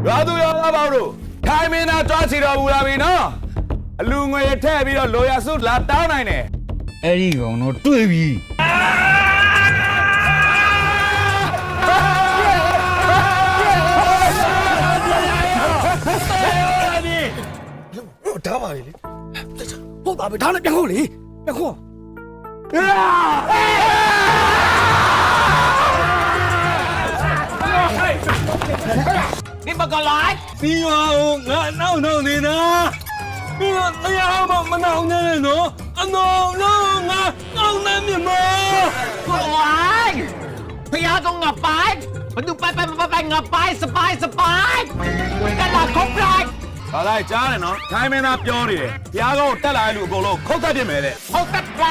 ဘာသူရောသားပေါ့တို့ခိုင်မင်းသားကြွားချီတော်မူလာပြီနော်အလူငွေထည့်ပြီးတော့လိုရစုလာတောင်းနိုင်တယ်အဲ့ဒီကောင်တော့တွေ့ပြီဒါပါလေဟုတ်ပါပဲဒါလည်းပြန်ခေါ်လေပြန်ခေါ်你们个来！ပြီးတော့ငါနောက်နေတာပြီးတော့တရားမှမနောက်နေနဲ့နော်အနော်လုံးငါအောင်းနေမြမ过来！不要跟我掰，我都掰我掰สบาย，กันละครบเลย ဘာလဲကြားတယ်နော်ခိုင်မင်းသားပြောနေတယ်ဘုရားကောတက်လာတဲ့လူအကုန်လုံးခုတ်တက်ပြင်မယ်တဲ့ 好得来。